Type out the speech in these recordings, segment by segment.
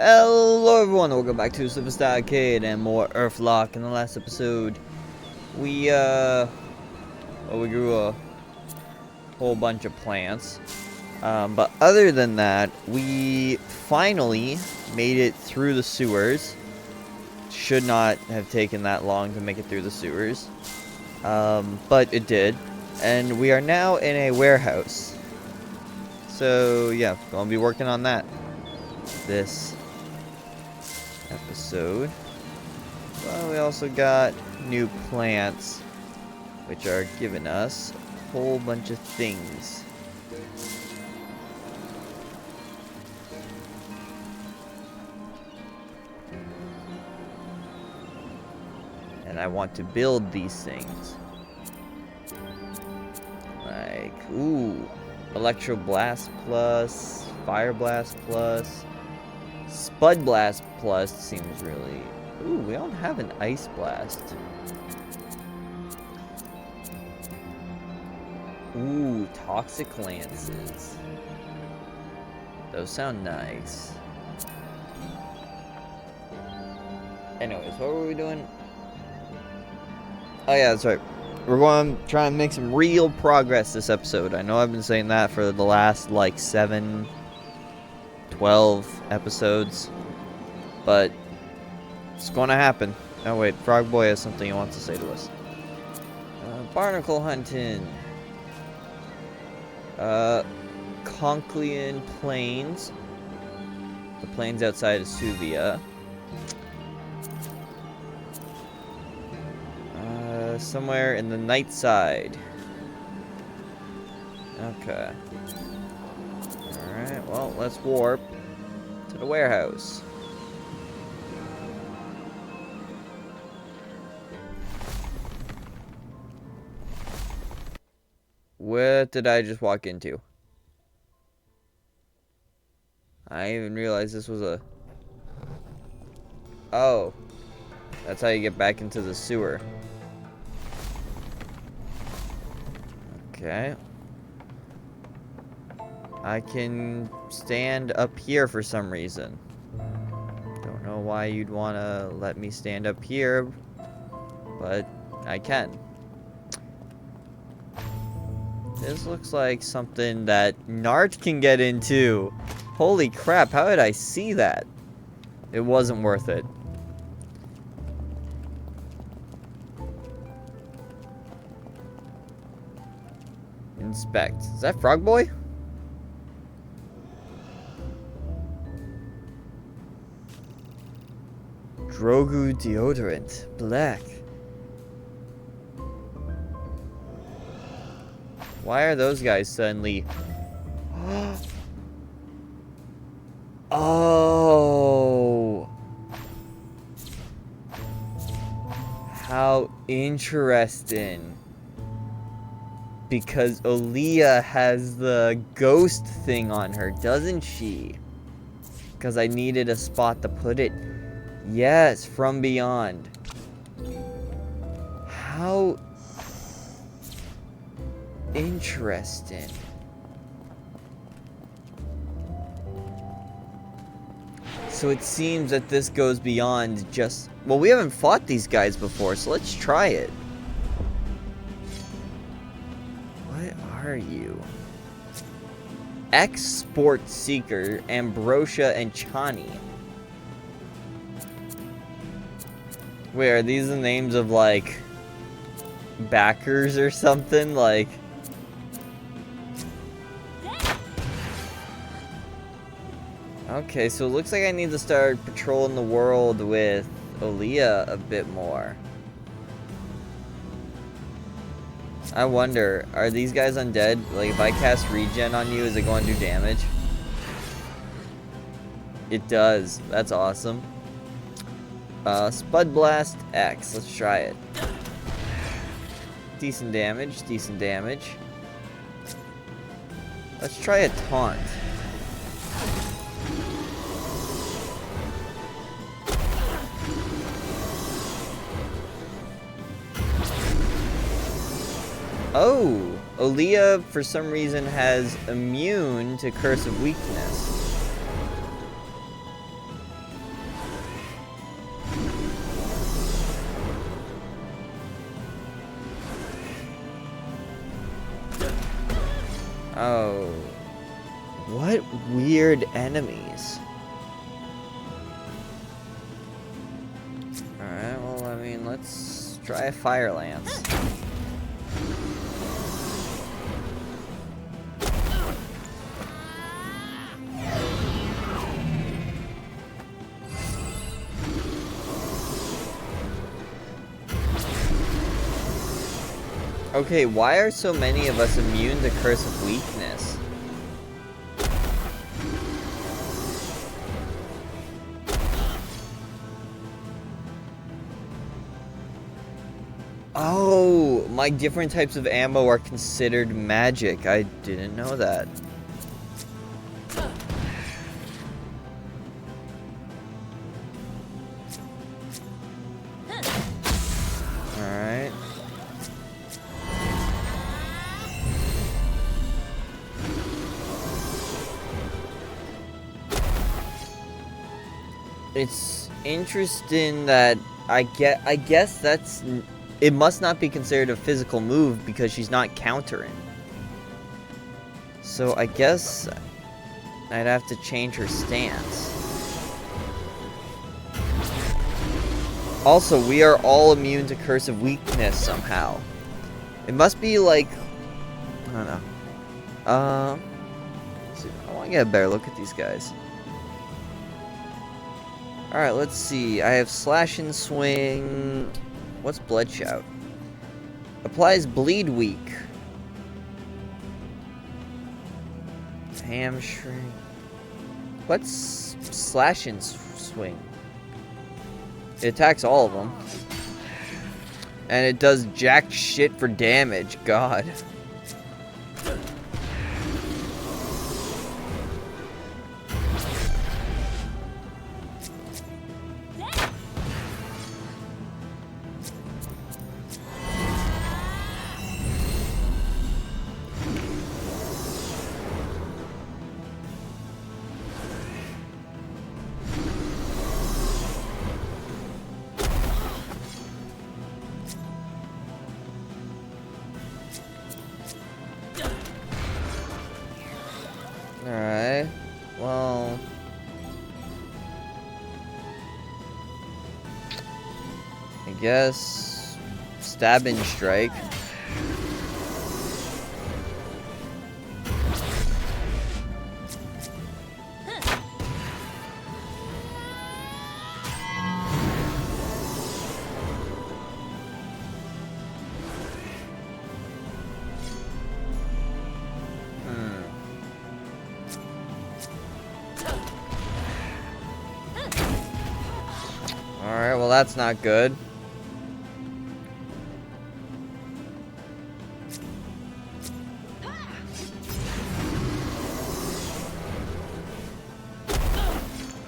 Hello everyone, welcome back to SliverStar Arcade and more Earthlock. In the last episode, we grew a whole bunch of plants. But other than that, we finally made it through the sewers. Should not have taken that long to make it through the sewers. But it did. And we are now in a warehouse. So yeah, gonna be working on that this episode. Well, we also got new plants, which are giving us a whole bunch of things. And I want to build these things. Like, ooh, Electro Blast Plus, Fire Blast Plus, Spud Blast Plus seems really... Ooh, we don't have an Ice Blast. Ooh, Toxic Lances. Those sound nice. Anyways, what were we doing? Oh yeah, that's right. We're going to try and make some real progress this episode. I know I've been saying that for the last, like, 12 episodes. But it's going to happen. Oh, wait. Frog Boy has something he wants to say to us. Barnacle hunting. Conclean Plains. The plains outside of Suvia. Somewhere in the night side. Okay. Alright, well, let's warp to the warehouse. What did I just walk into? I didn't even realize this was a... Oh. That's how you get back into the sewer. Okay. I can stand up here for some reason. Don't know why you'd want to let me stand up here, but I can. This looks like something that Nart can get into. Holy crap, how did I see that? It wasn't worth it. Inspect. Is that Frog Boy? Drogu deodorant. Black. Why are those guys suddenly... Oh! How interesting. Because Aaliyah has the ghost thing on her, doesn't she? Because I needed a spot to put it. Yes, from beyond. How interesting. So it seems that this goes beyond just... Well, we haven't fought these guys before, so let's try it. What are you? Export Seeker, Ambrosia, and Chani. Wait, are these the names of, like, backers or something? Like... Okay, so it looks like I need to start patrolling the world with Aaliyah a bit more. I wonder, are these guys undead? Like, if I cast regen on you, is it going to do damage? It does. That's awesome. Spud Blast X. Let's try it. Decent damage, decent damage. Let's try a taunt. Oh, Aaliyah, for some reason, has immune to Curse of Weakness. Oh. What weird enemies. Alright, well, I mean, let's try a fire lance. Okay, why are so many of us immune to Curse of Weakness? Oh, my different types of ammo are considered magic. I didn't know that. Alright. It's interesting that I guess that's... It must not be considered a physical move because she's not countering. So I guess I'd have to change her stance. Also, we are all immune to Curse of Weakness somehow. It must be like... I don't know. Let's see. I want to get a better look at these guys. Alright, let's see. I have Slash and Swing... What's Blood Shout? Applies Bleed Weak. Hamstring. What's Slash and Swing? It attacks all of them. And it does jack shit for damage. God. Alright. Well... I guess... Stabbing Strike. Alright, well that's not good.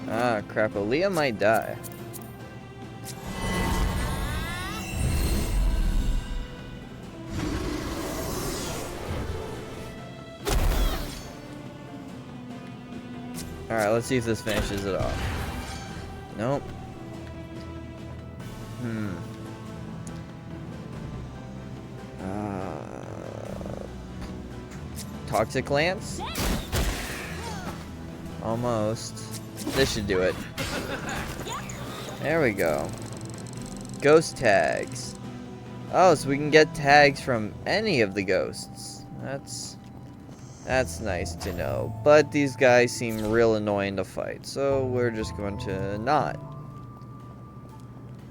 Ah, crap. Aaliyah might die. Alright, let's see if this finishes it off. Nope. Toxic Lance? Almost. This should do it. There we go. Ghost tags. Oh, so we can get tags from any of the ghosts. That's nice to know. But these guys seem real annoying to fight, so we're just going to not.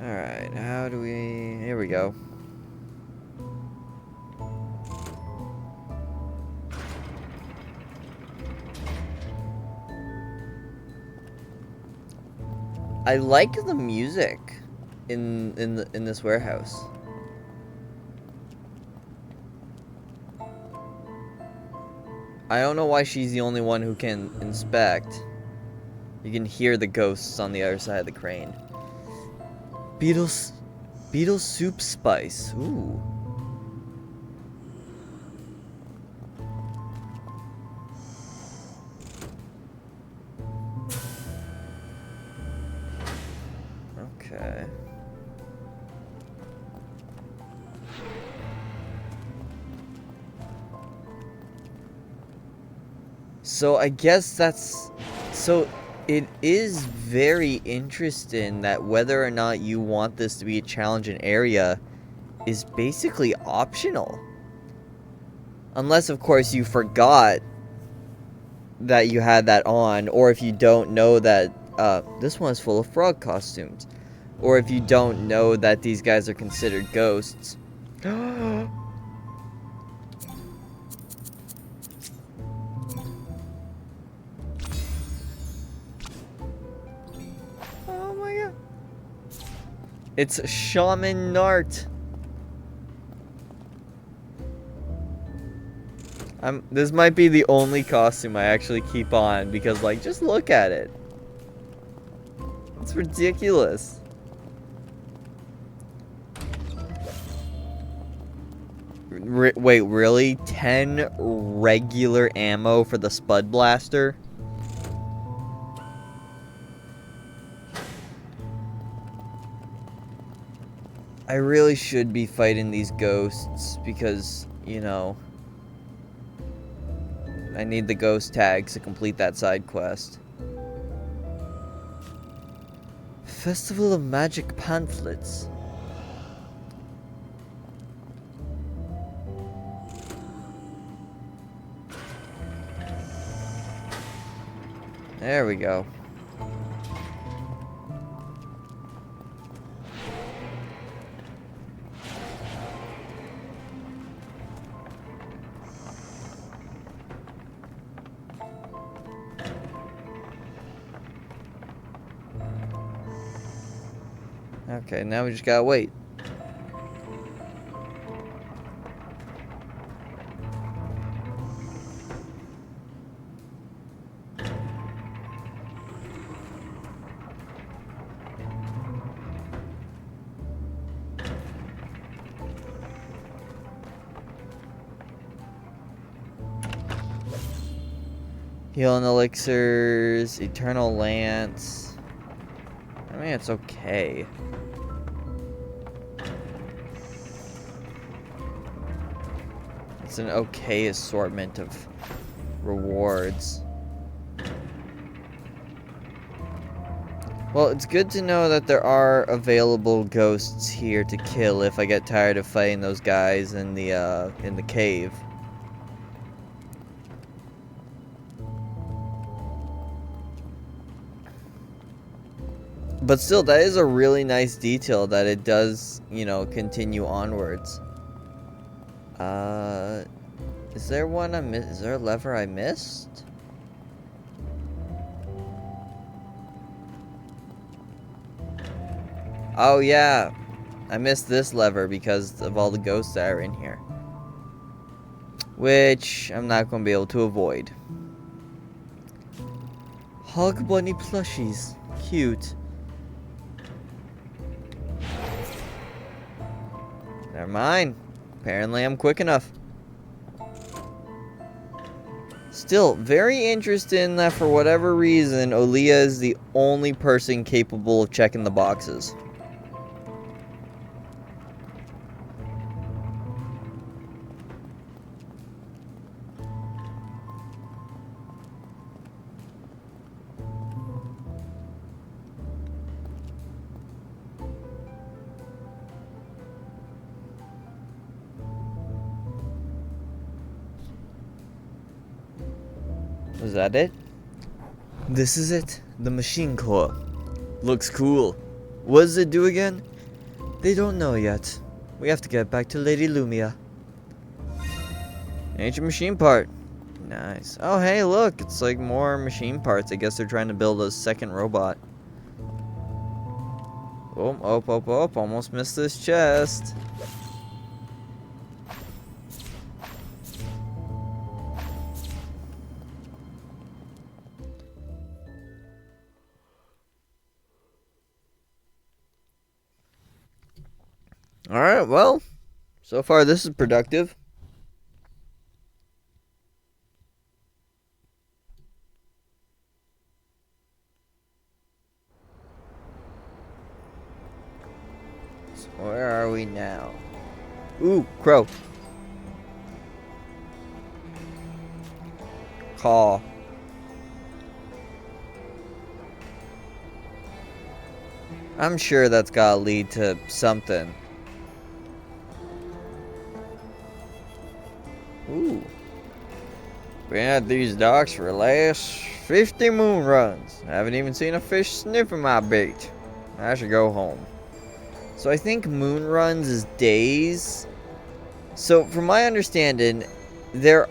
Alright, how do we... Here we go. I like the music in this warehouse. I don't know why she's the only one who can inspect. You can hear the ghosts on the other side of the crane. Beetle soup spice. Ooh. Okay. So I guess that's... So it is very interesting that whether or not you want this to be a challenging area is basically optional. Unless, of course, you forgot that you had that on, or if you don't know that this one is full of frog costumes, or if you don't know that these guys are considered ghosts. Oh my god. It's Shaman Nart. This might be the only costume I actually keep on because, like, just look at it. It's ridiculous. Wait, really? 10 regular ammo for the Spud Blaster? I really should be fighting these ghosts because, you know, I need the ghost tags to complete that side quest. Festival of Magic Pamphlets. There we go. Okay, now we just gotta wait. Healing elixirs, eternal lance. I mean, it's okay. It's an okay assortment of rewards. Well, it's good to know that there are available ghosts here to kill if I get tired of fighting those guys in the cave. But still, that is a really nice detail that it does, you know, continue onwards. Is there one I missed? Is there a lever I missed? Oh yeah, I missed this lever because of all the ghosts that are in here. Which I'm not going to be able to avoid. Hug Bunny plushies. Cute. Never mind. Apparently I'm quick enough. Still, very interesting that for whatever reason, Aaliyah is the only person capable of checking the boxes. Was that it? This is it. The machine core. Looks cool. What does it do again? They don't know yet. We have to get back to Lady Lumia. Ancient machine part. Nice. Oh, hey, look. It's like more machine parts. I guess they're trying to build a second robot. Oh, oh. Almost missed this chest. Alright, well, so far this is productive. So where are we now? Ooh, crow. Caw. I'm sure that's gotta lead to something. Ooh. Been at these docks for the last 50 moon runs. Haven't even seen a fish sniffing my bait. I should go home. So I think moon runs is days. So from my understanding, there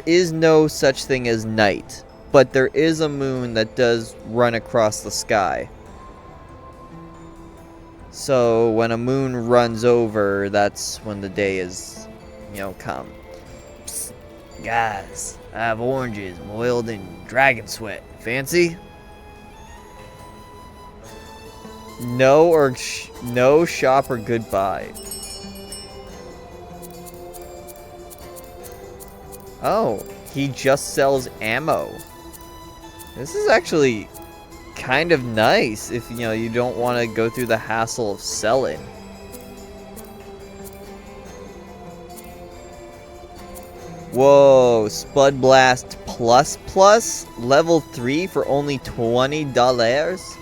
is no such thing as night, but there is a moon that does run across the sky. So when a moon runs over, that's when the day is, come. Psst, guys, I have oranges boiled in dragon sweat. Fancy? No shop or goodbye. Oh, he just sells ammo. This is actually kind of nice if, you don't want to go through the hassle of selling. Whoa, Spud Blast Plus level 3 for only $20?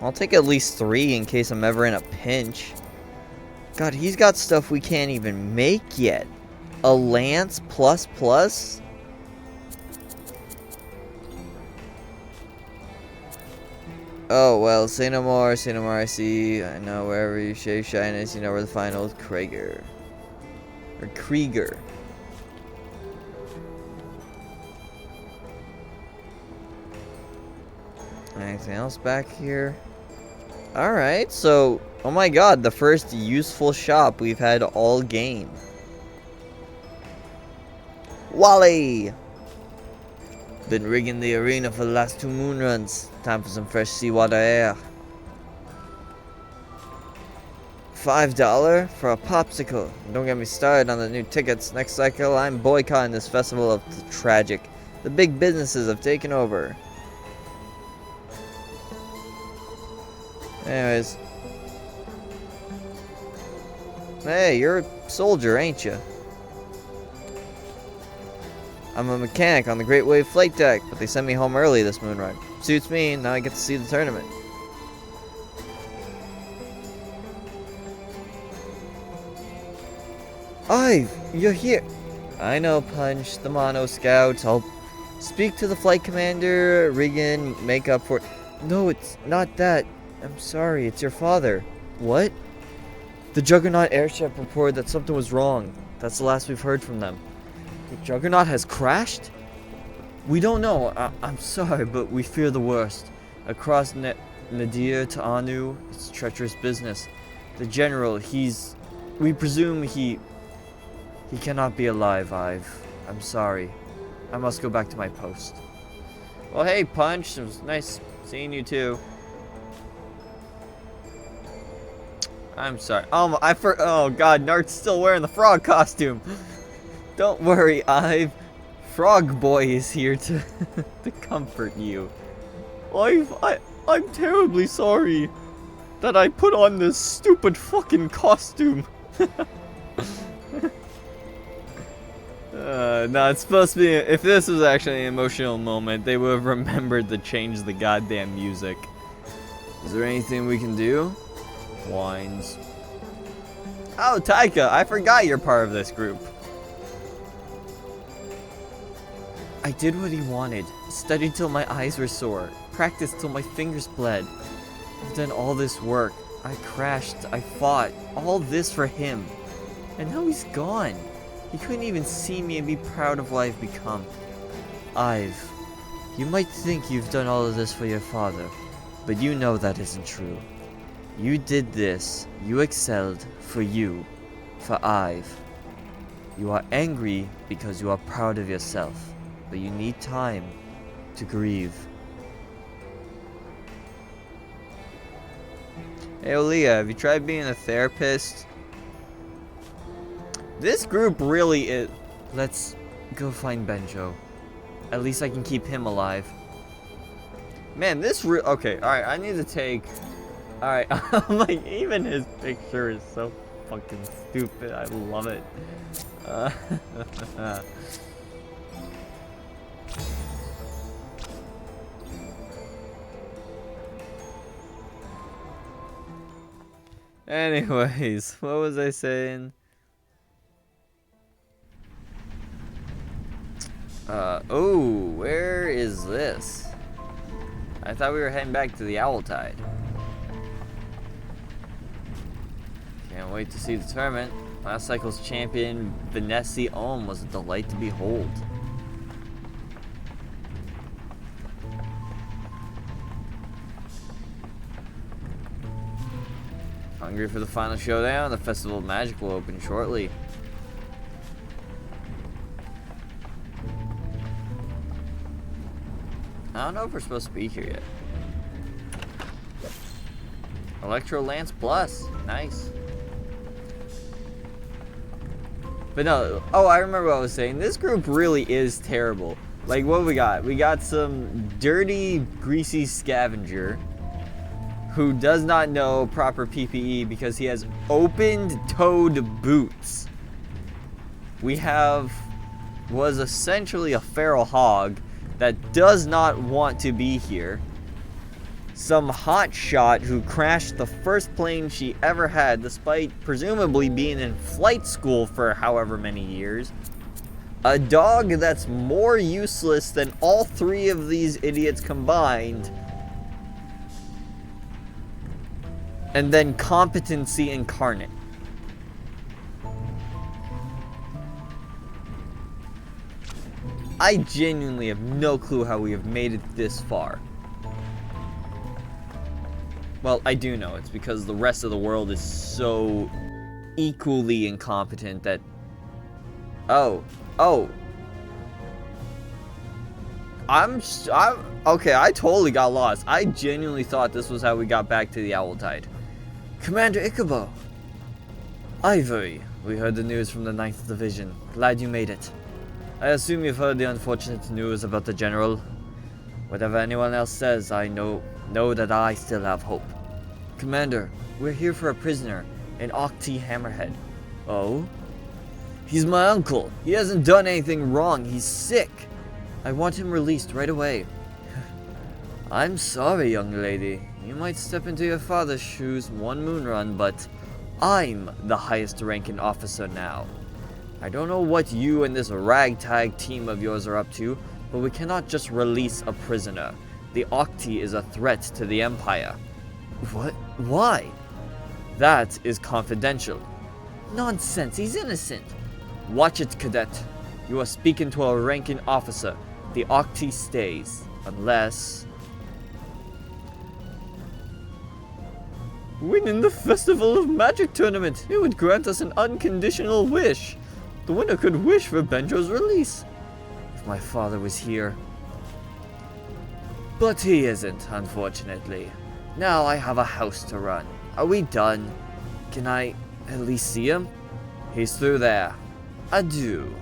I'll take at least 3 in case I'm ever in a pinch. God, he's got stuff we can't even make yet. A Lance Plus? Oh, well, say no more, I see. I know wherever you shave shyness, you know where to find old Krieger. Or Krieger. Anything else back here? Alright, so, oh my god, the first useful shop we've had all game. Wally! Been rigging the arena for the last 2 moon runs. Time for some fresh seawater air. $5 for a popsicle. Don't get me started on the new tickets. Next cycle, I'm boycotting this festival of the tragic. The big businesses have taken over. Anyways. Hey, you're a soldier, ain't you? I'm a mechanic on the Great Wave Flight Deck, but they sent me home early this moon run. Suits me, now I get to see the tournament. Ive, you're here. I know, Punch, the Mono Scouts. I'll speak to the flight commander, Regan, make up for... No, it's not that. I'm sorry, it's your father. What? The Juggernaut airship reported that something was wrong. That's the last we've heard from them. The Juggernaut has crashed? We don't know. I'm sorry, but we fear the worst. Across Nadir to Anu, it's treacherous business. The General, we presume he cannot be alive, Ive. I'm sorry. I must go back to my post. Well, hey, Punch. It was nice seeing you, too. I'm sorry. Oh, God, Nart's still wearing the frog costume. Don't worry, Ive. Frog Boy is here to to comfort you. I'm terribly sorry that I put on this stupid fucking costume. No, it's supposed to be... If this was actually an emotional moment, they would have remembered to change the goddamn music. Is there anything we can do? Wines. Oh, Taika, I forgot you're part of this group. I did what he wanted. Studied till my eyes were sore. Practiced till my fingers bled. I've done all this work. I crashed. I fought. All this for him. And now he's gone. He couldn't even see me and be proud of what I've become. Ive, you might think you've done all of this for your father, but you know that isn't true. You did this. You excelled for you. For Ive. You are angry because you are proud of yourself. But you need time to grieve. Hey, Aaliyah, have you tried being a therapist? This group really is... Let's go find Benjo. At least I can keep him alive. Man, this okay, alright, I need to take... Alright, like, even his picture is so fucking stupid. I love it. Anyways, what was I saying? Oh, where is this? I thought we were heading back to the Owltide. Can't wait to see the tournament. Last cycle's champion, Vanessa Ohm, was a delight to behold. Hungry for the final showdown? The Festival of Magic will open shortly. I don't know if we're supposed to be here yet. Electro Lance Plus. Nice. But no, oh, I remember what I was saying. This group really is terrible. Like, what we got? We got some dirty, greasy scavenger who does not know proper PPE because he has open-toed boots. We have was essentially a feral hog that does not want to be here. Some hotshot who crashed the first plane she ever had despite presumably being in flight school for however many years. A dog that's more useless than all three of these idiots combined. And then competency incarnate. I genuinely have no clue how we have made it this far. Well, I do know. It's because the rest of the world is so equally incompetent that... Oh. Okay, I totally got lost. I genuinely thought this was how we got back to the Owltide. Commander Ichabod! Ivory, we heard the news from the 9th Division. Glad you made it. I assume you've heard the unfortunate news about the General. Whatever anyone else says, I know that I still have hope. Commander, we're here for a prisoner, an Octi Hammerhead. Oh? He's my uncle. He hasn't done anything wrong. He's sick. I want him released right away. I'm sorry, young lady. You might step into your father's shoes one moon run, but I'm the highest ranking officer now. I don't know what you and this ragtag team of yours are up to, but we cannot just release a prisoner. The Octi is a threat to the Empire. What? Why? That is confidential. Nonsense, he's innocent. Watch it, cadet. You are speaking to a ranking officer. The Octi stays, unless... Winning the Festival of Magic tournament. It would grant us an unconditional wish. The winner could wish for Benjo's release. If my father was here. But he isn't, unfortunately. Now I have a house to run. Are we done? Can I at least see him? He's through there. Adieu.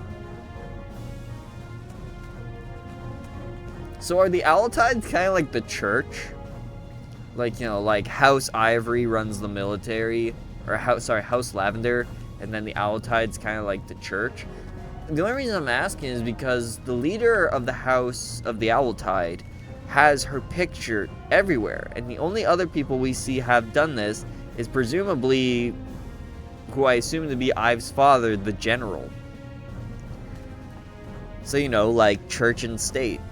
So are the Owltides kind of like the church? Like, you know, like House Ivory runs the military, or House Lavender, and then the Owltide's kind of like the church. The only reason I'm asking is because the leader of the House of the Owltide has her picture everywhere, and the only other people we see have done this is presumably who I assume to be Ive's father, the General. So, you know, like church and state.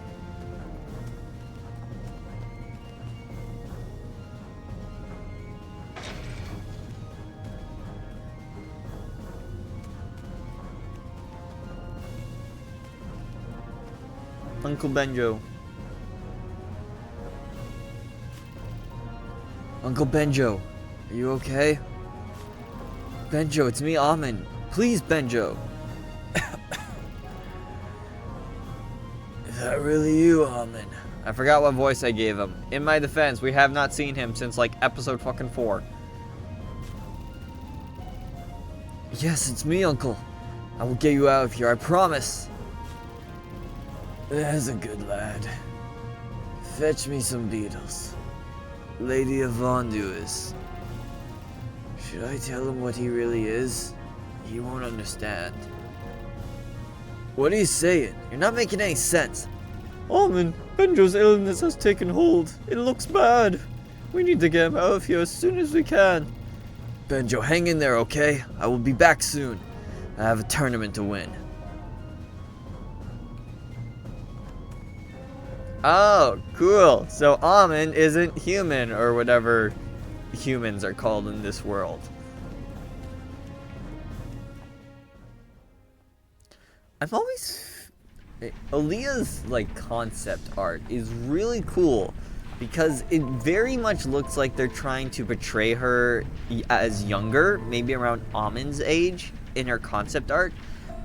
Uncle Benjo. Uncle Benjo, are you okay? Benjo, it's me, Amin. Please, Benjo. Is that really you, Amin? I forgot what voice I gave him. In my defense, we have not seen him since like episode fucking 4. Yes, it's me, Uncle. I will get you out of here, I promise. There's a good lad. Fetch me some beetles. Lady of Vonduis. Should I tell him what he really is? He won't understand. What are you saying? You're not making any sense. Almond, Benjo's illness has taken hold. It looks bad. We need to get him out of here as soon as we can. Benjo, hang in there, okay? I will be back soon. I have a tournament to win. Oh, cool. So Amen isn't human, or whatever humans are called in this world. I've always... Aaliyah's, like, concept art is really cool because it very much looks like they're trying to portray her as younger, maybe around Amen's age in her concept art,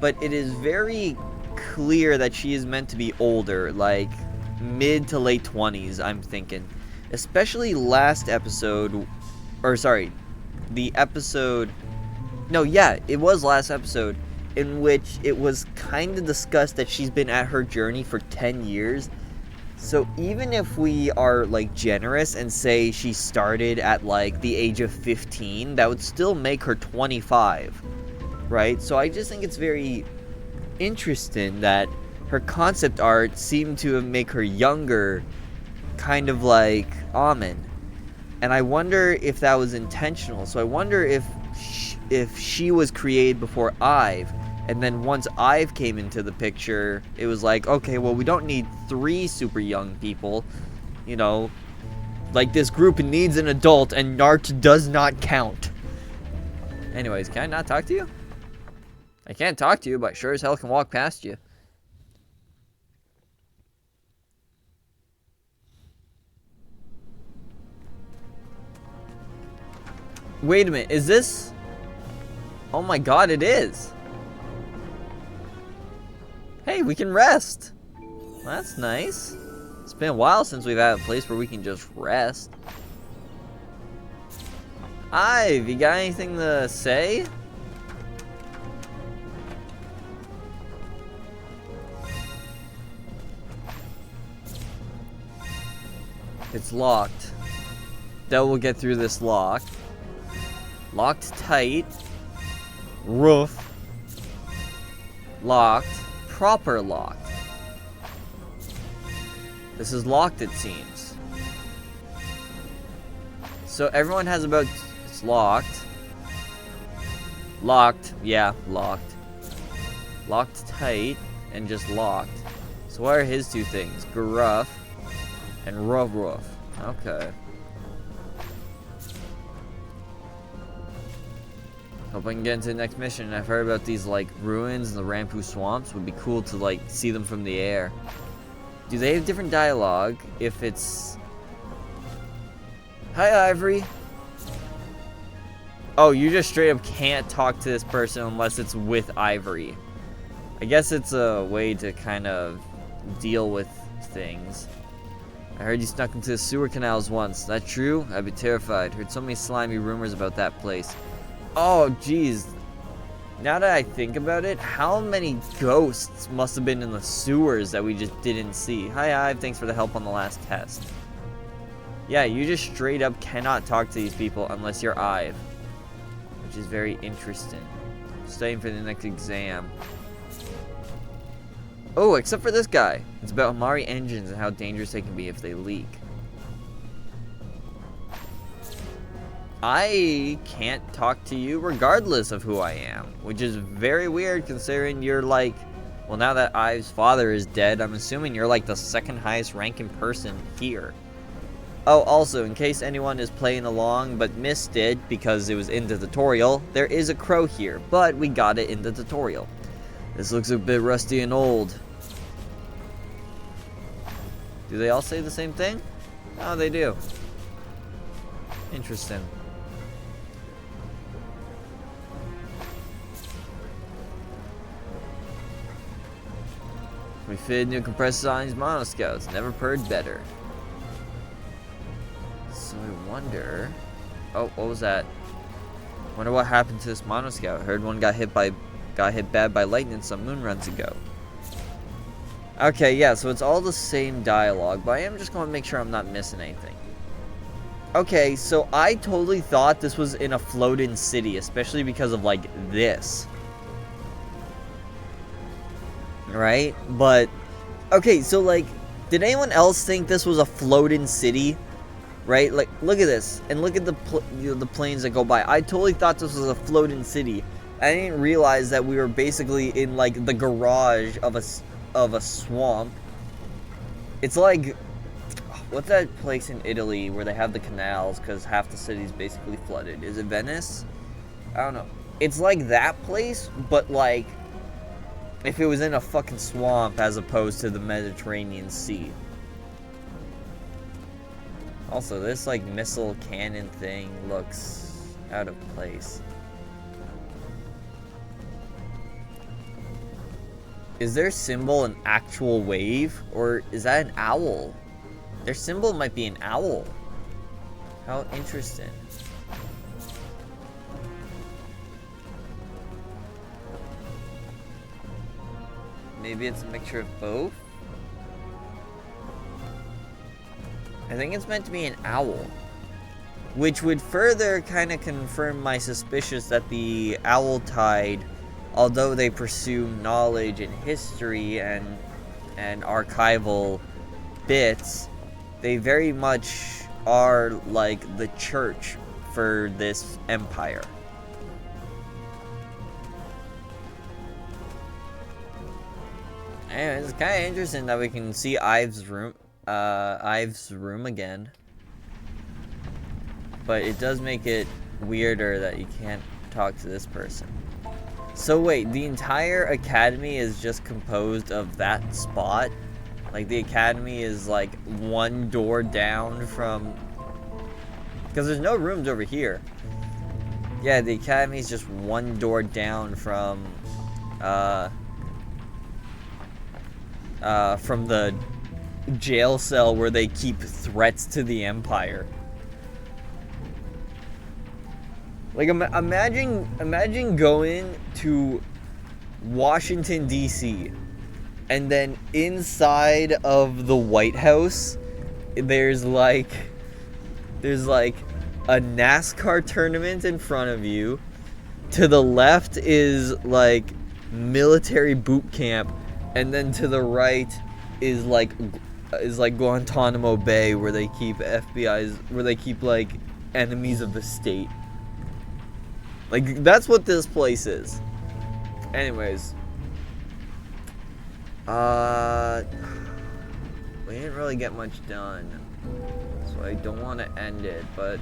but it is very clear that she is meant to be older, like mid to late 20s, I'm thinking. Especially last episode, or sorry, the episode, no, yeah, it was last episode, in which it was kind of discussed that she's been at her journey for 10 years. So even if we are, like, generous and say she started at, like, the age of 15, that would still make her 25, right? So I just think it's very interesting that her concept art seemed to make her younger, kind of like Amen. And I wonder if that was intentional. So I wonder if she was created before Ive, and then once Ive came into the picture, it was like, okay, well, we don't need 3 super young people. You know, like, this group needs an adult, and Nart does not count. Anyways, can I not talk to you? I can't talk to you, but I sure as hell can walk past you. Wait a minute, is this... Oh my god, it is! Hey, we can rest! Well, that's nice. It's been a while since we've had a place where we can just rest. Ive, you got anything to say? It's locked. Then we'll get through this lock. Locked tight. Roof. Locked. Proper locked. This is locked, it seems. So everyone has about... It's locked. Locked. Yeah, locked. Locked tight and just locked. So what are his 2 things? Gruff and Roof. Okay. Hope I can get into the next mission. I've heard about these, like, ruins and the Rampu swamps. Would be cool to, like, see them from the air. Do they have different dialogue if it's... Hi, Ivory. Oh, you just straight up can't talk to this person unless it's with Ivory. I guess it's a way to kind of deal with things. I heard you snuck into the sewer canals once. Is that true? I'd be terrified. Heard so many slimy rumors about that place. Oh, jeez. Now that I think about it, how many ghosts must have been in the sewers that we just didn't see? Hi, Ive. Thanks for the help on the last test. Yeah, you just straight up cannot talk to these people unless you're Ive. Which is very interesting. Studying for the next exam. Oh, except for this guy. It's about Amari engines and how dangerous they can be if they leak. I can't talk to you regardless of who I am, which is very weird considering you're like, well, now that Ive's father is dead, I'm assuming you're like the 2nd highest ranking person here. Oh, also, in case anyone is playing along but missed it because it was in the tutorial, there is a crow here, but we got it in the tutorial. This looks a bit rusty and old. Do they all say the same thing? Oh, they do. Interesting. We fitted new compressors on these monoscouts. Never purred better. So I wonder... Oh, what was that? Wonder what happened to this monoscout. Heard one got hit bad by lightning some moon runs ago. Okay, yeah, so it's all the same dialogue, but I am just going to make sure I'm not missing anything. Okay, so I totally thought this was in a floating city, especially because of, like, this. Right? But, okay, so, like, did anyone else think this was a floating city? right? Like, look at this, and look at the the planes that go by. I totally thought this was a floating city. I didn't realize that we were basically in like the garage of a swamp. It's like, what's that place in Italy where they have the canals because half the city's basically flooded? Is it Venice? I don't know. It's like that place, but like if it was in a fucking swamp as opposed to the Mediterranean Sea. Also, this like missile cannon thing looks out of place. Is their symbol an actual wave, or is that an owl? Their symbol might be an owl. How interesting. Maybe it's a mixture of both? I think it's meant to be an owl. Which would further kind of confirm my suspicions that the Owl Tide, although they pursue knowledge and history and archival bits, they very much are like the church for this empire. Anyway, it's kind of interesting that we can see Ives' room again. But it does make it weirder that you can't talk to this person. So wait, the entire academy is just composed of that spot? Like the academy is like one door down from... Because there's no rooms over here. Yeah, the academy is just one door down from the jail cell where they keep threats to the Empire. Like, imagine going to Washington, D.C., and then inside of the White House, there's like a NASCAR tournament in front of you. To the left is like military boot camp, and then to the right is like Guantanamo Bay, where they keep like enemies of the state. Like, that's what this place is. Anyways. We didn't really get much done. So I don't want to end it, but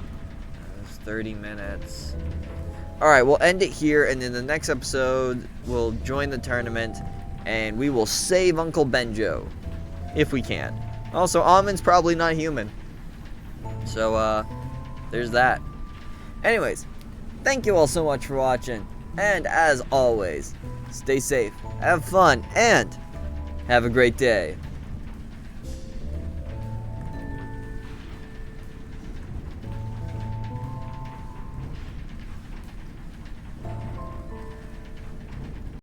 it's 30 minutes. Alright, we'll end it here, and in the next episode, we'll join the tournament, and we will save Uncle Benjo. If we can. Also, Almond's probably not human. So, there's that. Anyways. Thank you all so much for watching, and as always, stay safe, have fun, and have a great day.